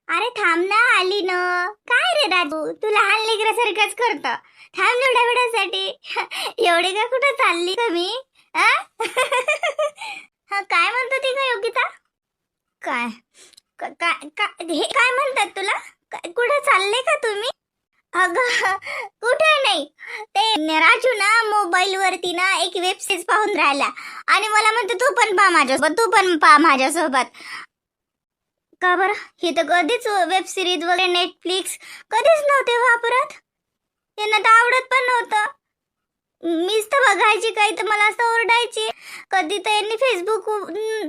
अरे थांब ना, आली ना. काय रे राजू, तू लहान लेकरासारखंच करत. थांब एवढ्या वेळासाठी. एवढे का कुठं चालली का मी? आ? हा, काय म्हणतो ती का योगिता? काय काय हे काय म्हणतात तुला? कुठं चालले का तुम्ही? अगं, कुठे नाही. ते राजू ना मोबाईल वरती ना एक वेब सिरीज पाहून राहिला आणि मला म्हणतो तू पण पहा माझ्यासोबत, तू पण पहा माझ्यासोबत. का बरं? हे तर कधीच वेब सिरीज वगैरे नेटफ्लिक्स कधीच नव्हते वापरत. यांना तर आवडत पण नव्हतं. मीच तर बघायची, काही तर मला असं ओरडायची. कधी तर यांनी फेसबुक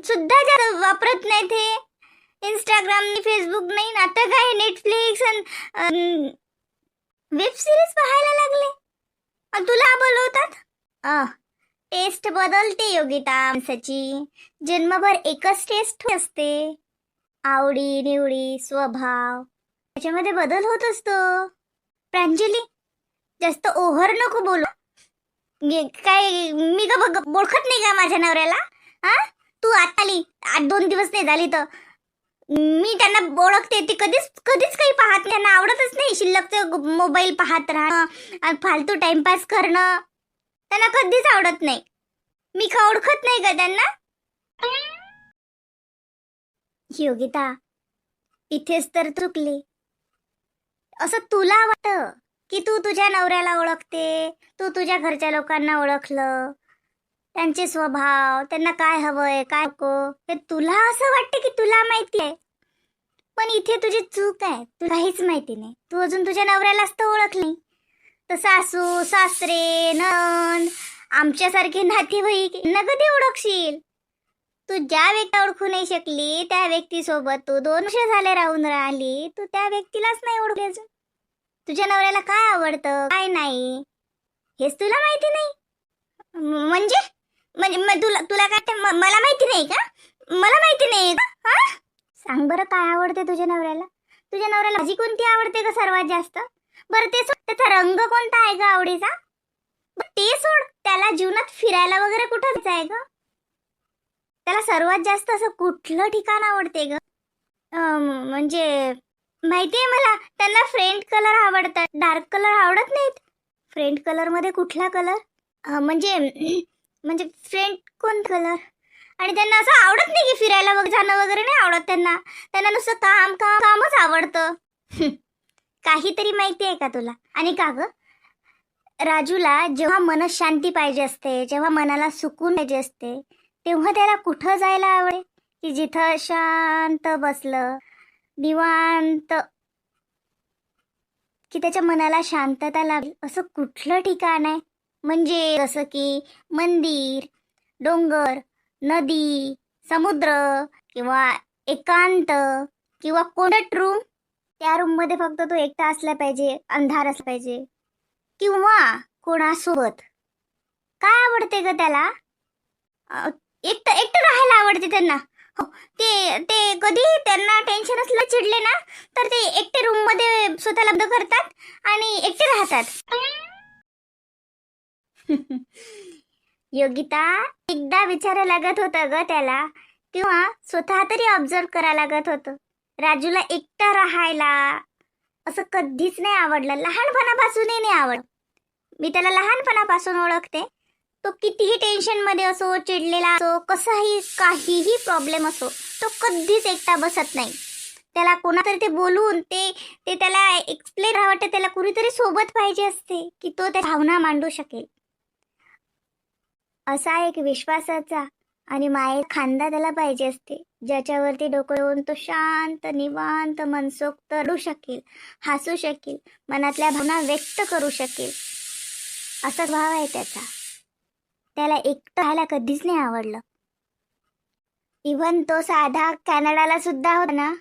सुद्धा जास्त वापरत नाही. ते इंस्टाग्राम फेसबुक नाही. आता काय नेटफ्लिक्स आणि वेब सिरीज पाहायला लागले. आणि तुला बोलवतात. टेस्ट बदलते योगिता माणसाची. जन्मभर एकच टेस्ट असते. आवडी निवडी स्वभाव त्याच्यामध्ये बदल होत असतो. प्रांजली, जास्त ओव्हर नको बोलू. काय मी का ओळखत नाही का माझ्या नवऱ्याला? हा, तू आता आली, 8-2 दिवस नाही झाली तर मी त्यांना ओळखते. ती कधीच कधीच काही पाहत नाही. त्यांना आवडतच नाही शिल्लकचं मोबाईल पाहत राहणं, फालतू टाइमपास करणं. त्यांना कधीच आवडत नाही. मी का ओळखत नाही का त्यांना? योगिता, इथेच तर चुकली. असं तुला वाटतं की तू तुझ्या नवऱ्याला ओळखते, तू तुझ्या घरच्या लोकांना ओळखलं, त्यांचे स्वभाव, त्यांना काय हवंय काय नको हे तुला असं वाटतं की तुला माहिती आहे. पण इथे तुझी चूक आहे. तुला काहीच माहिती नाही. तू अजून तुझ्या नवऱ्यालाच तर ओळख नाही. तर सासू सासरे नणंद आमच्यासारखे नातेवाईक यांना कधी ओळखशील? तू ज्या व्यक्ती ओळखू नाही शकली त्या व्यक्तीसोबत तू 2 वर्ष झाले राहून राहिली, तू त्या व्यक्तीलाच नाही ओळखली अजून. तुझ्या नवऱ्याला काय आवडतं काय नाही हेच तुला माहिती नाही. म्हणजे म्हणजे तुला तुला काय मला माहिती नाही का? मला माहिती नाही का? हा, सांग बरं काय आवडते तुझ्या नवऱ्याला? तुझ्या नवऱ्याला भाजी कोणती आवडते का सर्वात जास्त? बरं ते सोड, त्याचा रंग कोणता आहे का आवडीचा? ते सोड, त्याला जीवनात फिरायला वगैरे कुठं जायचं आहे का? त्याला सर्वात जास्त असं कुठलं ठिकाण आवडते ग? म्हणजे माहितीये मला, त्यांना फ्रेंड कलर आवडतात, डार्क कलर आवडत नाहीत. फ्रेंड कलर मध्ये कुठला कलर? म्हणजे म्हणजे फ्रेंड कोण कलर? आणि त्यांना असं आवडत नाही की फिरायला वगैरे जाणं वगैरे नाही आवडत त्यांना. त्यांना नुसतं काम काम कामच आवडतं. काहीतरी माहिती आहे का तुला? आणि का ग, राजूला जेव्हा मनशांती पाहिजे असते, जेव्हा मनाला सुकून पाहिजे असते, तेव्हा त्याला कुठं जायला आवडे? की जिथं शांत बसलं निवांत, की त्याच्या मनाला शांतता लागेल असं कुठलं ठिकाण आहे? म्हणजे जसं की मंदिर, डोंगर, नदी, समुद्र, किंवा एकांत, किंवा कोणत रूम. त्या रूम मध्ये फक्त तो एकटा असला पाहिजे, अंधार असला पाहिजे, किंवा कोणासोबत. काय आवडते ग त्याला? एकटं एकटं राहायला आवडते त्यांना. हो, ते ते कधी त्यांना टेन्शन असलं चिडले ना तर ते एकटे रूम मध्ये स्वतःला बंद करतात आणि एकटे राहतात. योगिता, एकदा विचारा लागत होतं ग त्याला, किंवा स्वतः तरी ऑब्झर्व करा लागत होतं. राजूला एकटा राहायला असं कधीच नाही आवडलं. लहानपणापासूनही नाही आवड. मी त्याला लहानपणापासून ओळखते. तो कितीही टेन्शन मध्ये असो, चिडलेला असो, कसाही काहीही प्रॉब्लेम असो, तो कधीच एकटा बसत नाही. त्याला कोणातरी ते बोलून ते ते त्याला एक्सप्लेन वाटतं. त्याला कुणीतरी सोबत पाहिजे असते की तो त्या भावना मांडू शकेल. असा एक विश्वासाचा आणि माये खांदा त्याला पाहिजे असते, ज्याच्यावरती डोकं ठेवून तो शांत निवांत मनसोक्त रडू शकेल, हसू शकेल, मनातल्या भावना व्यक्त करू शकेल. असा भाव आहे त्याचा. त्याला एकटं राहायला कधीच नाही आवडलं. इव्हन तो साधा कॅनडाला सुद्धा होता ना,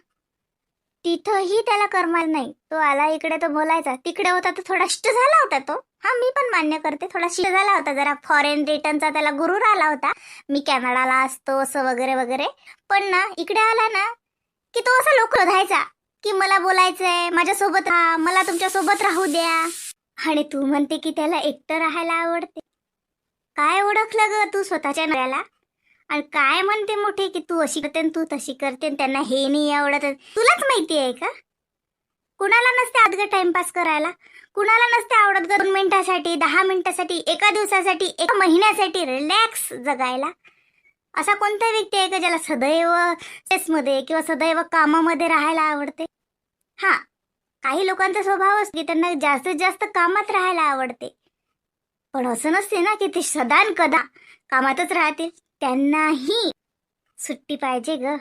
तिथंही त्याला करमाल नाही. तो आला इकडे तो बोलायचा, तिकडे होता तो थोडा शिष्ट झाला होता तो. हा, मी पण मान्य करते, थोडा शिष्ट झाला होता. जरा फॉरेन रिटर्नचा त्याला गुरूर आला होता, मी कॅनडाला असतो असं वगैरे वगैरे. पण ना इकडे आला ना की तो असा लोक राहायचा की मला बोलायचंय, माझ्यासोबत राहा, मला तुमच्या सोबत राहू द्या. आणि तू म्हणते की त्याला एकटं राहायला आवडते. काय ओळखलं ग तू स्वतःच्या नवऱ्याला? आणि काय म्हणते मोठे की तू अशी करते आणि तू तशी करते आणि त्यांना हे नाही आवडत. तुलाच माहिती आहे का? कुणाला नसते आवडत टाइमपास करायला? कुणाला नसते आवडत 2 मिनिटासाठी, 10 मिनिटासाठी, एका दिवसासाठी, एका महिन्यासाठी रिलॅक्स जगायला? असा कोणता व्यक्ती आहे का ज्याला सदैव स्ट्रेसमध्ये किंवा सदैव कामामध्ये राहायला आवडते? हा, काही लोकांचा स्वभाव असतो की त्यांना जास्तीत जास्त कामात राहायला आवडते. पण असं नसते ना की ते सदा न कदा कामातच राहतील. त्यांनाही सुट्टी पाहिजे ग.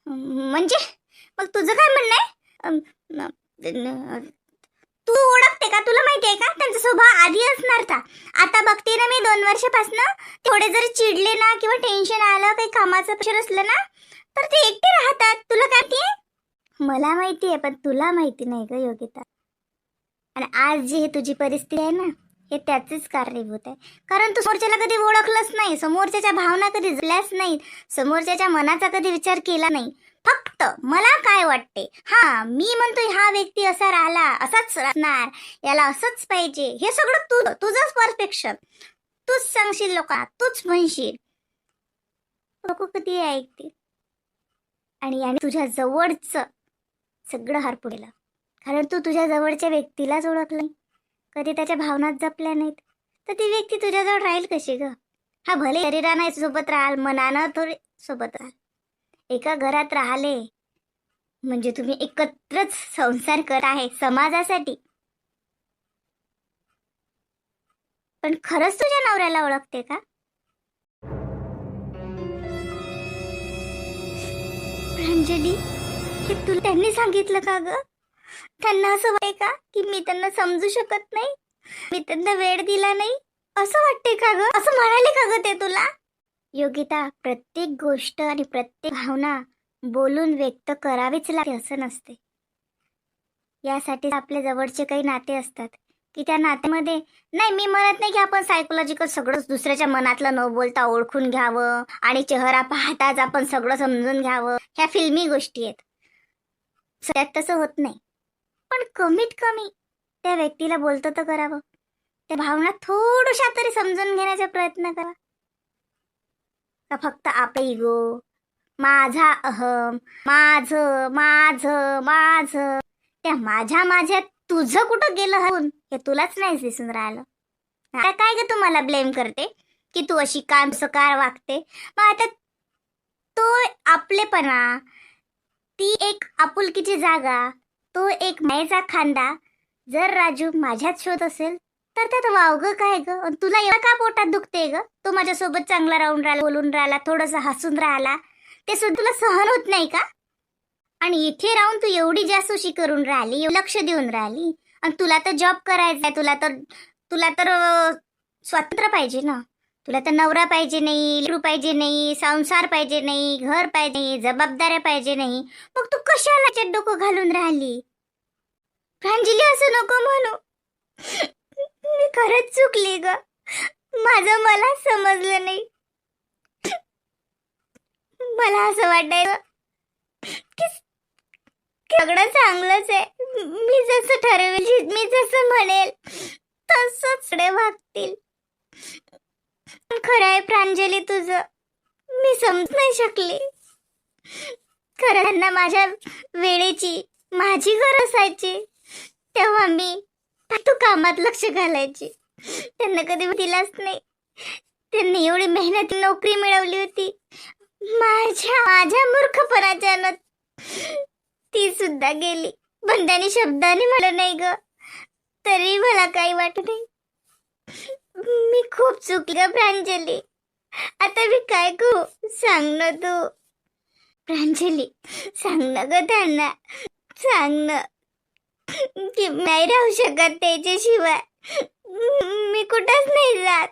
म्हणजे मग तुझं काय म्हणणं आहे? तू ओळखते का? तुला माहिती आहे का त्यांचा स्वभाव आधी असणार का? आता बघते ना मी 2 वर्षापासून, थोडे जरी चिडले ना किंवा टेन्शन आलं, काही कामाचं प्रेशर असलं ना, तर ते एकटे राहतात. तुला काय माहितीये? मला माहिती आहे, पण तुला माहिती नाही ग योगिता. आणि आज जी हे तुझी परिस्थिती आहे ना, हे त्याचेच कारणीभूत आहे. कारण तू समोरच्याला कधी ओळखलंच नाही, समोरच्याच्या भावना कधी जपल्याच नाही, समोरच्याच्या मनाचा कधी विचार केला नाही. फक्त मला काय वाटते, हा मी म्हणतोय हा व्यक्ती असा राहिला, असाच राहणार, याला असंच पाहिजे, हे सगळं तुझंच परफेक्शन. तूच सांगशील लोकांना, तूच म्हणशील. लोक कधी ऐकतील? आणि तुझ्या जवळचं सगळं हरपून गेलं. कारण तू तुझ्या जवळच्या व्यक्तीलाच ओळखलं नाही, कधी त्याच्या भावनात जपल्या नाहीत, तर ती व्यक्ती तुझ्याजवळ राहील कशी ग? हा, भले शरीराने सोबत राहाल, मनानं थोडी सोबत राहाल. एका घरात राहिले म्हणजे तुम्ही एकत्रच संसार करत आहे समाजासाठी. पण खरंच तुझ्या नवऱ्याला ओळखते का? प्रांजली, हे तुला त्यांनी सांगितलं का ग? त्यांना असं वाटते का की मी त्यांना समजू शकत नाही, मी त्यांना वेळ दिला नाही, असं वाटते का ग? असं म्हणाले का ग ते तुला? योगिता, प्रत्येक गोष्ट आणि प्रत्येक भावना बोलून व्यक्त करावीच लागते असं नसते. यासाठी आपले जवळचे काही नाते असतात की त्या नात्यामध्ये, नाही मी म्हणत नाही की आपण सायकोलॉजिकल सगळं दुसऱ्याच्या मनातलं न बोलता ओळखून घ्यावं आणि चेहरा पाहताच आपण सगळं समजून घ्यावं, ह्या फिल्मी गोष्टी आहेत. सगळ्यात तसं होत नाही. पण कमीत कमी त्या व्यक्तीला बोलतो तर करावं, त्या भावना थोड्याशा तरी समजून घेण्याचा प्रयत्न करा. का फक्त आपला इगो, माझा अहम, माझं माझं माझं, त्या माझ्यात तुझं कुठं गेलं हून हे तुलाच नाही दिसून राहिलं. आता काय ग तुम्हाला ब्लेम करते की तू अशी काम सकार वागते? मग आता तो आपलेपणा, ती एक आपुलकीची जागा, तो एक मायेचा खांदा जर राजू माझ्यात शोध असेल तर त्यात वावग काय ग? तुला एवढं का पोटात दुखते ग? तो माझ्यासोबत चांगला राहून राहिला, बोलून राहिला, थोडस हसून राहिला, ते सुद्धा तुला सहन होत नाही का? आणि इथे राहून तू एवढी जासूशी करून राहिली, लक्ष देऊन राहिली, आणि तुला तर जॉब करायचा, तुला तर स्वातंत्र्य पाहिजे ना. तुला तर नवरा पाहिजे नाही, लेकरू पाहिजे नाही, संसार पाहिजे नाही, घर पाहिजे नाही, जबाबदाऱ्या पाहिजे नाही. मग तू कशाला याच्यात डोकं घालून राहिली? प्रांजली, असं नको म्हणू. मी खरंच चुकली ग, माझं मला समजलं नाही. मला असं वाटायचं की सगळं चांगलंच आहे, मी जसं ठरवेल, मी जसं म्हणेल तसंच सगळे वागतील. खरं आहे प्रांजली तुझं, मी समजू नाही शकले. खरं त्यांना माझ्या वेळेची माझी गरज असायची, तेव्हा मी तू कामात लक्ष घालायची. त्यांना कधी दिलाच नाही. त्यांनी एवढी मेहनत नोकरी मिळवली होती, माझ्या मूर्खपणाच्यानं ती सुद्धा गेली. पण त्यांनी शब्दाने म्हणलं नाही ग, तरी मला काही वाटत नाही. मी खूप चुकली ग प्रांजली. आता मी काय करू, सांग ना तू. प्रांजली, सांग ना ग त्यांना, सांग ना की नाही राहू शकत त्याच्याशिवाय. मी कुठंच नाही जात.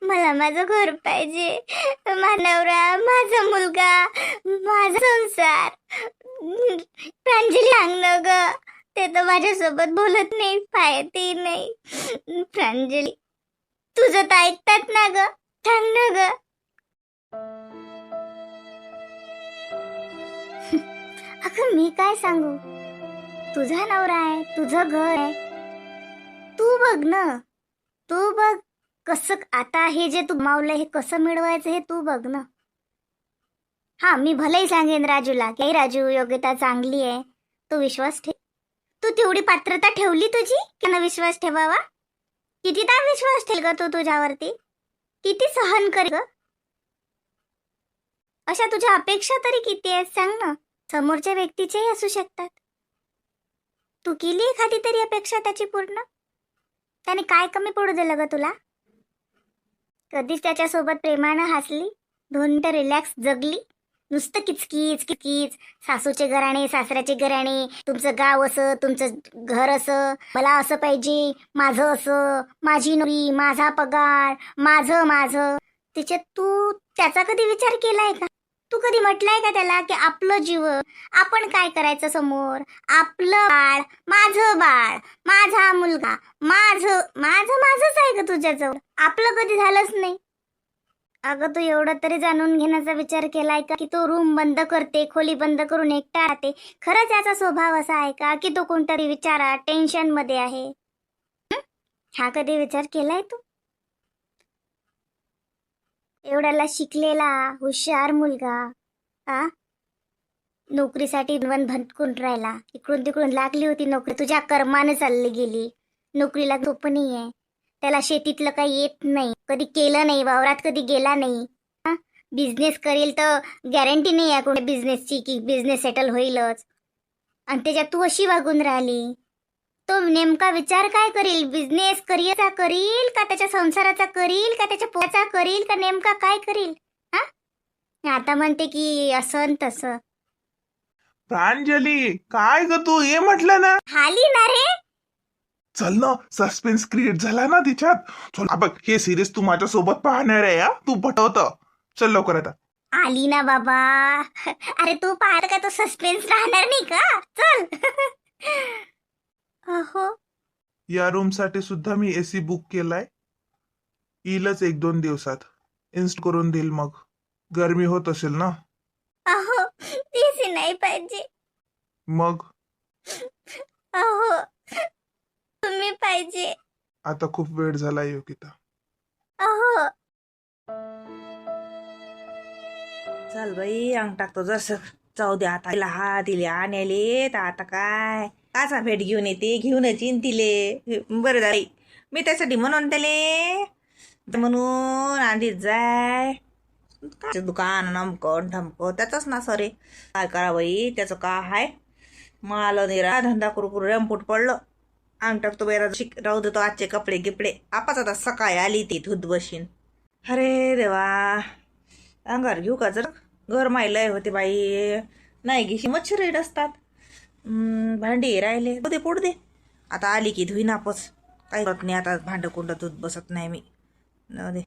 मला माझं घर पाहिजे, माझा नवरा, माझा मुलगा, माझा संसार. प्रांजली, सांग ना ग, ते तर माझ्यासोबत बोलत नाही, पाहतही नाही. प्रांजली, तुझं तर ऐकतात ना ग, सांग ना ग. अगं मी काय सांगू, तुझा नवरा आहे, तुझं घर आहे, तू बघ ना, तू बघ कसं आता हे जे तू मावलं हे कसं मिळवायचं हे तू बघ ना. हा, मी भलेही सांगेन राजूला की राजू योग्यता चांगली आहे, तू विश्वास ठेव. तू तेवढी पात्रता ठेवली तुझी की ना विश्वास ठेवावा? कितीदा विश्वास ठेव ग तू तुझ्यावरती? किती सहन कर ग? अशा तुझ्या अपेक्षा तरी किती आहेत सांग ना. समोरच्या व्यक्तीच्याही असू शकतात. तू केली एखादी तरी अपेक्षा त्याची पूर्ण? त्याने काय कमी पडू दिलं ग तुला? कधीच त्याच्यासोबत प्रेमानं हसली, 2 मिनिटं रिलॅक्स जगली? नुसतं किचकीच किचकीच, सासूचे घराणे, सासऱ्याचे घराणे, तुमचं गाव असं, तुमचं घर असं, मला असं पाहिजे, माझं असं, माझी नोकरी, माझा पगार, माझं माझं. त्याच्यात तू त्याचा कधी विचार केलाय का? तू कधी म्हटलंय का त्याला की आपलं जीवन, आपण काय करायचं समोर, आपलं बाळ, माझं बाळ, माझा मुलगा, माझं माझं माझंच आहे का तुझ्याजवळ? आपलं कधी झालंच नाही. अगं तू एवढं तरी जाणून घेण्याचा विचार केलाय का की तो रूम बंद करते, खोली बंद करून एकटा राहते? खरंच याचा स्वभाव असा आहे का की तो कोणतरी विचारात टेन्शन मध्ये आहे? हा कधी विचार केलाय तू? एवढ्याला शिकलेला हुशार मुलगा, आ नोकरीसाठी वन भटकून राहिला, इकडून तिकडून लागली होती नोकरी, तुझ्या कर्मानं चालली गेली. नोकरीला झोप नाहीये, त्याला शेतीतलं काही येत नाही, कधी केलं नाही, वावरात कधी गेला नाही. बिझनेस करेल तर गॅरंटी नाही आहे कोणी बिझनेसची की बिझनेस सेटल होईलच. आणि त्याच्यात तू अशी वागून राहिली. तो नेमका विचार काय करील? बिझनेस करिअरचा करील का त्याच्या संसाराचा करील का त्याच्या पोटाचा करील का नेमका काय करील? हा, आता म्हणते की असं न तसं. प्रांजली, काय ग तू ये म्हटलं ना. हाली ना रे. चल ना, सस्पेन्स क्रिएट झाला ना तिच्यात. चल बघ, हे सिरीज तू माझ्या सोबत पाहणार आहे हा, तू पटवत. चल लवकर आता. आली ना बाबा. अरे तू पाहत का तो सस्पेन्स राहणार नाही का? चल. अहो, या रूम साठी सुद्धा मी एसी बुक केलाय. येईलच 1-2 दिवसात. इन्स्ट करून देईल मग. गरमी होत असेल ना. अहो, एसी नाही पाहिजे. मग अहो, तुम्ही पाहिजे. आता खूप वेळ झाला योगिता. अहो, चल बाई, अंग टाकतो जसं. जाऊ दे आता, तिला हा दिले आणायले तर आता काय काचा भेट घेऊन येते, घेऊनच येईन तिले. बरं झालं मी त्यासाठी म्हणून त्याले म्हणून आधीच जाय. काय दुकान नमकं ढमकं त्याचंच ना सरे. काय करा बाई, त्याचं का हाय. मला निरा धंदा करू करू रेमपूट पडलं. अंग टाकतो बाई, राहू देतो आजचे कपडे गिपडे. आपाच आता सकाळी आली ती धुत बशीन. अरे देवा, अंगार घेऊ का जर? घर मायलय होते बाई, नाही घेशी मच्छरही नसतात. भांडी राहिले दे पोड दे. आता आली की धुईन आपच, काही करत नाही आता. भांडं कुंड धुत बसत नाही मी. न दे,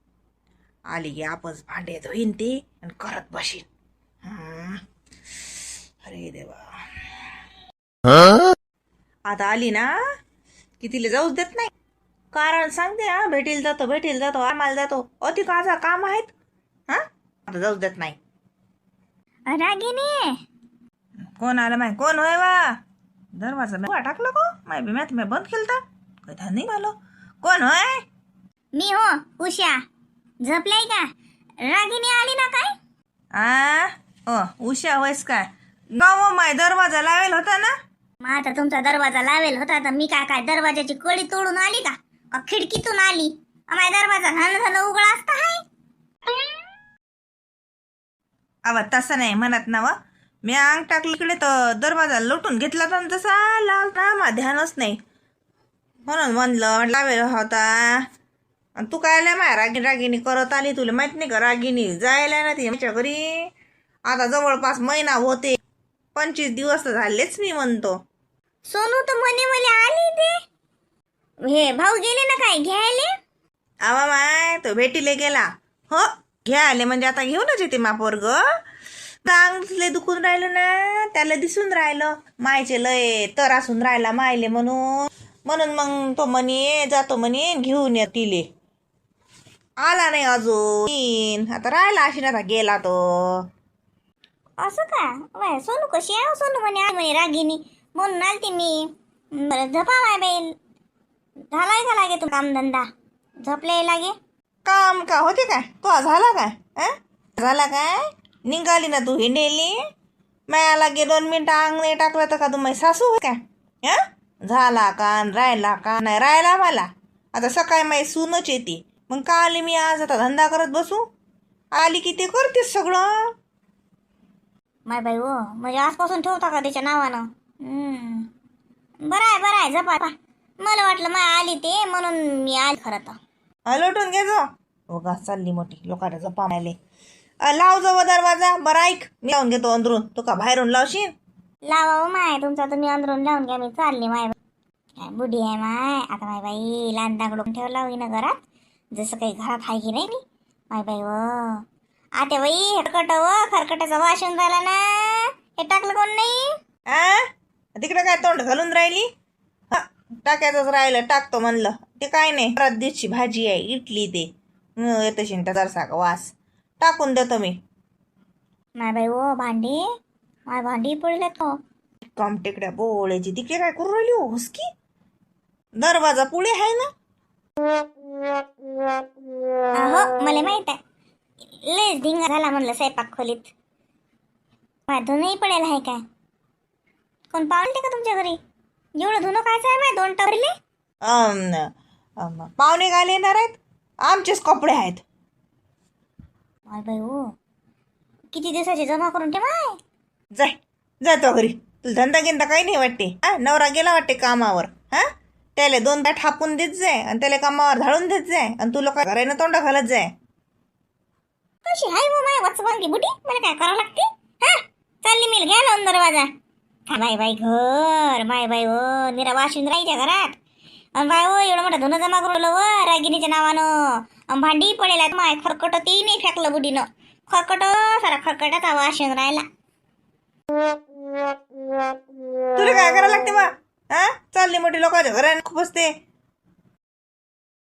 आली की आपच भांडे धुईन ते आणि करत बशीन. अरे देवा, आता आली ना की तिला जाऊच देत नाही. कारण सांगते, हा भेटील जातो आम्हाला जातो, अति काचा काम आहेत. हा, आता जाऊच देत नाही. रागिनी. कोण आलं माय? कोण होय वा? दरवाजा मी टाकलं को माय बी मॅथ बंद केलता, कधी नाही आलो. कोण होय? मी हो, उषा. झोपलाय का? रागिनी आली ना काय? उषा होयस काय? गाव माय दरवाजा लावेल होता ना. मग आता तुमचा दरवाजा लावेल होता तर मी काय दरवाजाची कडी तोडून आली का? का खिडकीतून आली? माझा दरवाजा झालं उघडा असता हाय. आवा तसं नाही म्हणत ना व. मी अंग टाकली इकडे तर दरवाजा लोटून घेतला तर तसा लाल ना, मा ध्यानच नाही. म्हणून म्हणलं लावेल होता. आणि तू काय माय रागिनी करत आली. तुला माहित नाही का रागिनी जायला ना तिच्या घरी? आता जवळपास महिना होते, 25 दिवस झालेच मी म्हणतो. सोनू तर म्हणे आली ते. हे भाऊ गेले ना काय घ्यायले? आवा माय तो भेटीले गेला. हो, घ्या आले म्हणजे आता घेऊनच येते मा पोरग. लय दुखून राहिलं ना, त्याला दिसून राहिलं मायचे लय तर असून राहिला मायले म्हणून मग तो म्हणे जातो म्हणे घेऊन ये तिले. आला नाही अजून, आता राहिला अशी ना, आता गेला तो. असं का? वय सोनू कशी आहे? सोनू म्हणे रागिनी म्हणून आलती मी. बरं झोपा माय बाई. झालाय का लागे तू कामधंदा? झोपले लागे? काम का होते काय तो झाला काय झाला काय निघाली ना तू हिंडेली मला गे 2 मिनिटं अंग नाही टाकलं तर का तुम्ही सासू होय काय झाला का न राहिला का नाही राहिला मला आता सकाळी माझी सूनच येते मग का आली मी आज आता धंदा करत बसू आली की ते करतेस सगळं माय बाई हो म्हणजे आजपासून ठेवता का त्याच्या नावानं बरं आहे जपा मला वाटलं मा आली ते म्हणून मी आली खरं तर लोटून घे जो उगा चालली मोठी लोकांना जपा मायले लाव जो दरवाजा बरं ऐक मी लावून घेतो अंदरून तू का बाहेरून लावशील लावा हो माय तुमचा तुम्ही अंदरून लावून घ्या मी चालली माय काय बुढी आहे माय आता माय बाई लहान दागडून ठेवला होई ना घरात जसं काही घरात आहे की नाही मी माय बाई व आता बाई खरकटाचा वास येऊन राहिला ना हे टाकलं कोण नाही तिकडे काय तोंड घालून राहिली टाकायचंच राहिलं टाकतो म्हणलं ते काय नाही परत दिवशी भाजी आहे इडली ते येतं शिंटा जरसा वास टाकून देतो मी माय बाई ओ भांडी माय भांडी पडले तो कम टेकड्या बोळ्याची तिकडे काय करू राहिली हो हुसकी दरवाजा पुढे आहे ना अहो मला माहित आहे लयच धिंगा झाला म्हणलं स्वयंपाक खोलीत माय धुनंही पडेल आहे काय कोण पाहुणे का तुमच्या घरी एवढं धुणं कायचं आहे माय 2 टवरले पाहुणे घाले येणार आहेत आमचेच कपडे आहेत माय बाई ओ किती दिवसाचे जमा करून ठेव माय जातो घरी तुला धंदा गिंदा काही नाही वाटते नवरा गेला वाटते कामावर त्याला 2 बॅट हापून देत जाय आणि त्याला कामावर धाडून देत जाय आणि तू लोक घरानं तोंड घालत जाय कशी हाय वो माय वाचवांगी बुटी मला काय करावं लागते चालली मी घ्या लावून दरवाजा माय बाई घर माय बाई ओ निरा वाशिंद राहायच्या घरात आणि बाय ओ एवढं मोठं धुणं जमा करून व रागिनीच्या नावानं भांडी पडेल आहेत माय खरकट तेही नाही फेकलं बुडीनं खरकट सारा खरकटाचा वास येऊन राहिला तुला काय करायला लागते मग चालली मोठी लोकांच्या घरात खूप असते